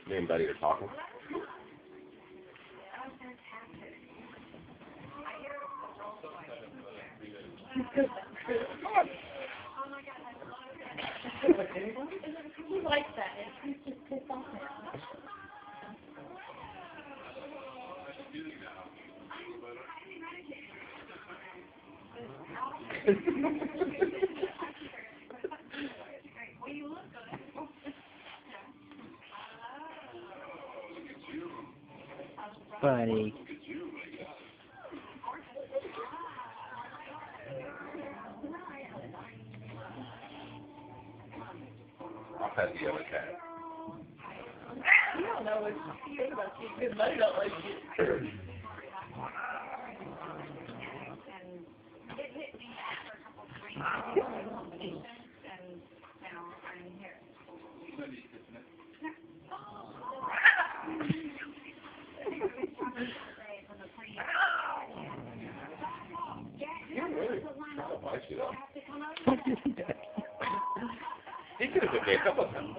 Me and Buddy are talking. He likes that. He's just pissed off now. Buddy. I'll pet the other cat. You don't know what you think about you because Buddy don't like you. You're really trying to bite you though. He could have been me a couple of times.